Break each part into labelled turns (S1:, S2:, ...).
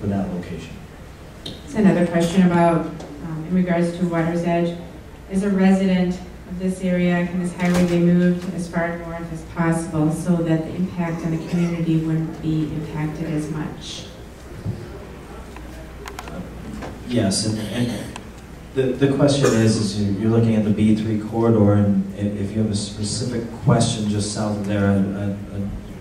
S1: for that location.
S2: It's another question about, in regards to Water's Edge. As a resident of this area, can this highway be moved as far north as possible so that the impact on the community wouldn't be impacted as much?
S1: Yes, and the question is you're looking at the B3 corridor, and if you have a specific question just south of there,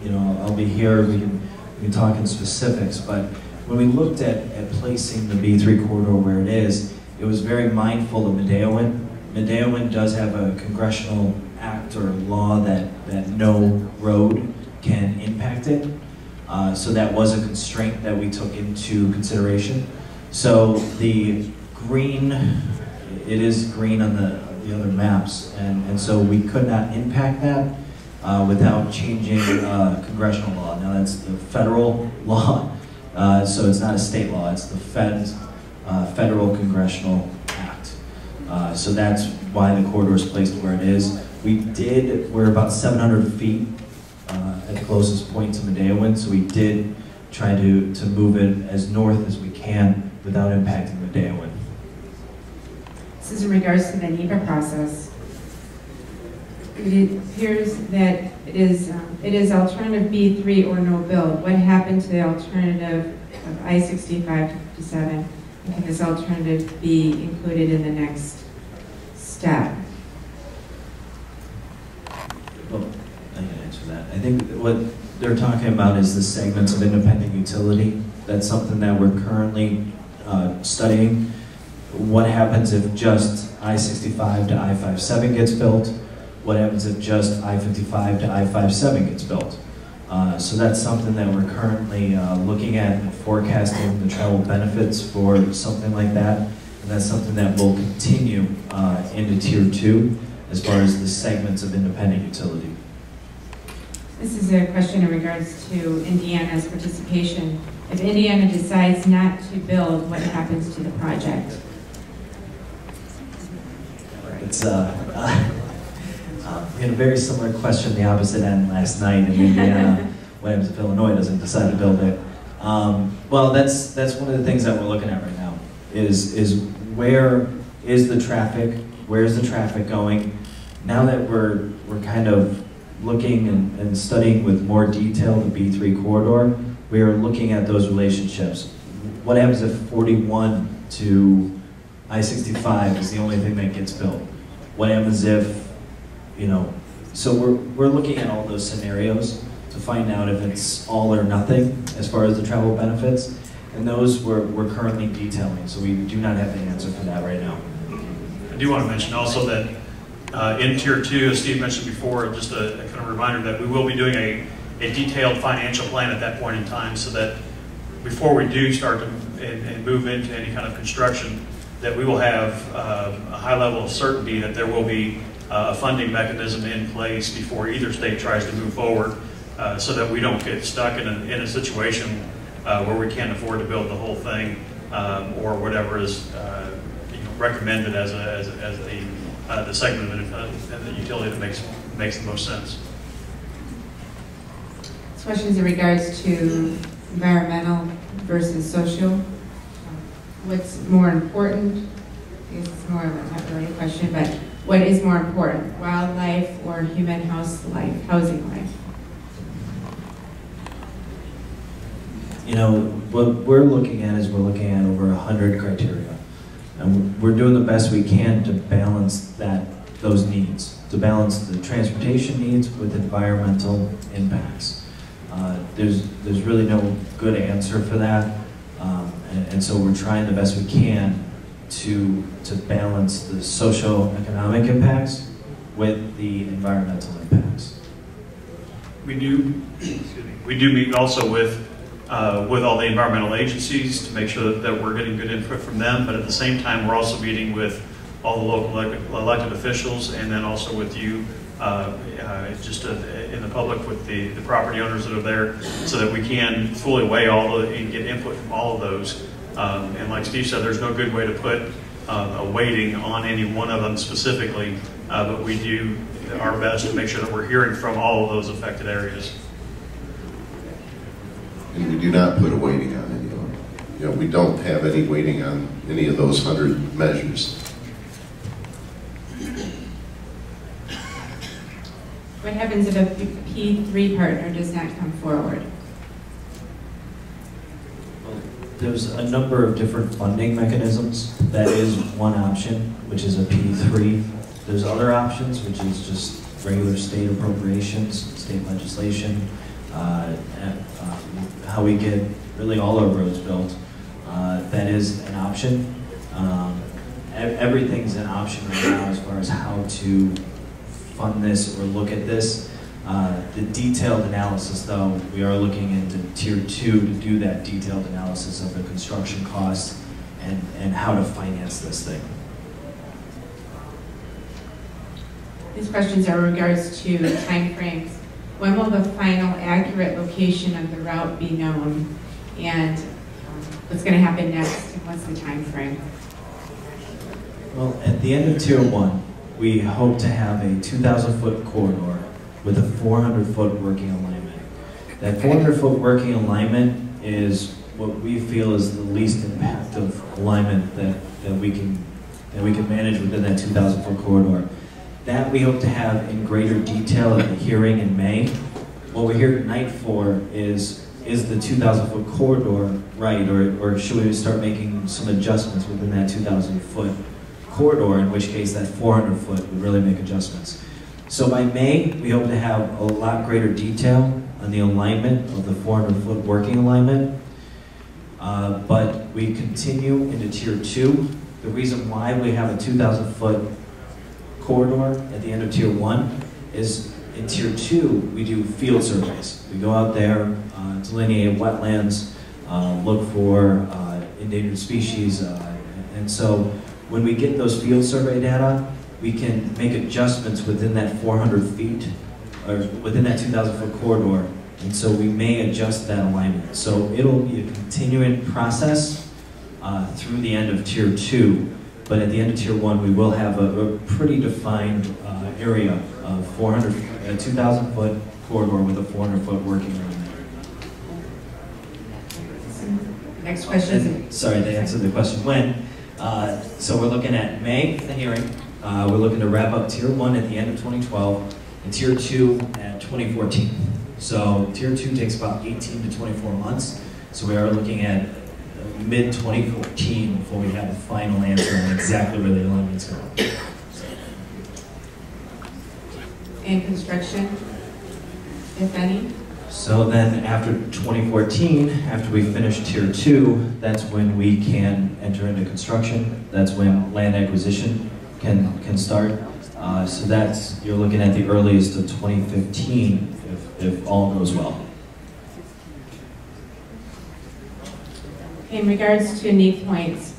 S1: you know, I'll be here. We can talk in specifics. But when we looked at placing the B3 corridor where it is, it was very mindful of Midewin. Midewin does have a congressional act or law that no road can impact it. So that was a constraint that we took into consideration. So the green, it is green on the other maps, and so we could not impact that without changing congressional law. Now that's the federal law, so it's not a state law, it's the federal congressional act. So that's why the corridor is placed where it is. We're about 700 feet at the closest point to Midewin, so we did try to move it as north as we can without impacting Midewin.
S2: This is in regards to the Nega process. It appears that it is alternative B3 or no build. What happened to the alternative of I-65 to 57? And can this alternative be included in the next step?
S1: Well, I can answer that. I think what they're talking about is the segments of independent utility. That's something that we're currently studying. What happens if just I-65 to I-57 gets built? What happens if just I-55 to I-57 gets built? So that's something that we're currently looking at and forecasting the travel benefits for something like that. And that's something that will continue into Tier 2 as far as the segments of independent utility.
S2: This is a question in regards to Indiana's participation. If Indiana decides not to build, what happens to the project?
S1: It's we had a very similar question the opposite end last night in Indiana. What happens if Illinois doesn't decide to build it? Well, that's one of the things that we're looking at right now. Is where is the traffic? Where's the traffic going? Now that we're kind of looking and studying with more detail the B3 corridor, we are looking at those relationships. What happens if 41 to I-65 is the only thing that gets built? What happens if, you know, so we're looking at all those scenarios to find out if it's all or nothing as far as the travel benefits, and those we're currently detailing, so we do not have the answer for that right now.
S3: I do want to mention also that in Tier 2, as Steve mentioned before, just a kind of reminder that we will be doing a detailed financial plan at that point in time, so that before we do start to and move into any kind of construction, that we will have a high level of certainty that there will be a funding mechanism in place before either state tries to move forward, so that we don't get stuck in a situation where we can't afford to build the whole thing, or whatever is recommended as the segment of the utility that makes the most sense.
S2: This question is in regards to environmental versus social. What's more important? I guess it's more of a, not really a question, but what is more important, wildlife or human housing life?
S1: You know, what we're looking at is over 100 criteria. And we're doing the best we can to balance those needs, to balance the transportation needs with environmental impacts. There's really no good answer for that, and so we're trying the best we can to balance the socio-economic impacts with the environmental impacts.
S3: We do meet also with all the environmental agencies to make sure that we're getting good input from them, but at the same time we're also meeting with all the local elected officials, and then also with you, in the public, with the property owners that are there, so that we can fully weigh and get input from all of those. And like Steve said, there's no good way to put a weighting on any one of them specifically, but we do our best to make sure that we're hearing from all of those affected areas.
S4: And we do not put a weighting on any of them. we don't have any weighting on any of those 100 measures.
S2: What happens if a P3 partner does not come forward?
S1: Well, there's a number of different funding mechanisms. That is one option, which is a P3. There's other options, which is just regular state appropriations, state legislation, how we get really all our roads built. That is an option. Everything's an option right now as far as how to fund this or look at this. The detailed analysis, though, we are looking into Tier 2 to do that detailed analysis of the construction costs and how to finance this thing.
S2: These questions are in regards to timeframes. When will the final accurate location of the route be known? And what's going to happen next? And what's the time frame?
S1: Well, at the end of Tier 1, we hope to have a 2,000-foot corridor with a 400-foot working alignment. That 400-foot working alignment is what we feel is the least impact of alignment that we can manage within that 2,000-foot corridor. That we hope to have in greater detail at the hearing in May. What we're here tonight for is the 2,000-foot corridor right, or should we start making some adjustments within that 2,000-foot corridor, in which case that 400-foot would really make adjustments. So by May, we hope to have a lot greater detail on the alignment of the 400-foot working alignment. But we continue into Tier 2. The reason why we have a 2,000-foot corridor at the end of Tier 1 is in Tier 2, we do field surveys. We go out there, delineate wetlands, look for endangered species, and so when we get those field survey data, we can make adjustments within that 400 feet, or within that 2,000-foot corridor, and so we may adjust that alignment. So it'll be a continuing process through the end of Tier 2, but at the end of Tier 1, we will have a pretty defined area of 2,000-foot corridor with a 400-foot working alignment.
S2: Next question.
S1: Sorry, to answer the question, when? So we're looking at May, the hearing. We're looking to wrap up Tier 1 at the end of 2012 and Tier 2 at 2014. So Tier 2 takes about 18 to 24 months. So we are looking at mid-2014 before we have a final answer on exactly where the alignment's going.
S2: And construction, if any?
S1: So then after 2014, after we finish Tier 2, that's when we can enter into construction. That's when land acquisition can start. So that's, you're looking at the earliest of 2015 if all goes well.
S2: In regards to need points,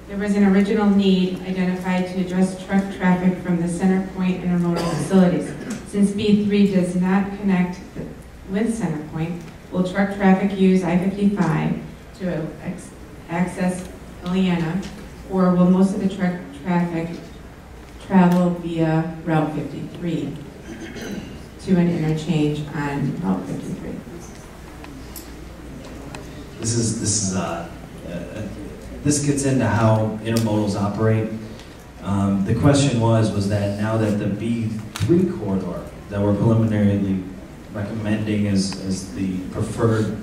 S2: there was an original need identified to address truck traffic from the CenterPoint Intermodal facilities. Since B3 does not connect with CenterPoint, will truck traffic use I-55 to access Illiana, or will most of the truck traffic travel via Route 53 to an interchange on Route 53?
S1: This gets into how intermodals operate. The question was that now that the B3 corridor that we're preliminarily recommending as the preferred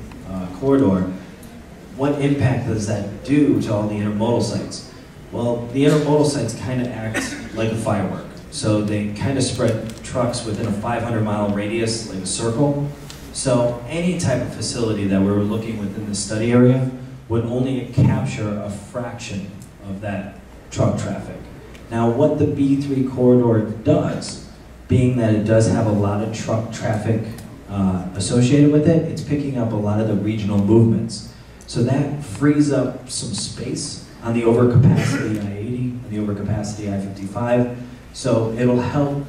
S1: corridor, what impact does that do to all the intermodal sites? Well, the intermodal sites kind of act like a firework. So they kind of spread trucks within a 500-mile radius, like a circle. So any type of facility that we were looking within the study area would only capture a fraction of that truck traffic. Now, what the B3 corridor does, being that it does have a lot of truck traffic associated with it, it's picking up a lot of the regional movements. So that frees up some space on the overcapacity I-80, and the overcapacity I-55. So it'll help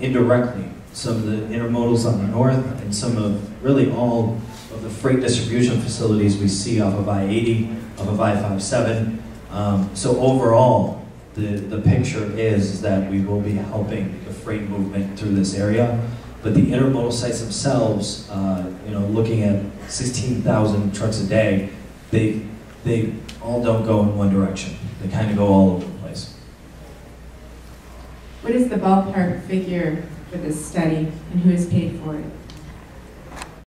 S1: indirectly some of the intermodals on the north and some of really all of the freight distribution facilities we see off of I-80, off of I-57. So overall, the picture is that we will be helping the freight movement through this area. But the intermodal sites themselves, looking at 16,000 trucks a day, they all don't go in one direction. They kind of go all over the place.
S2: What is the ballpark figure for this study, and who has paid for it?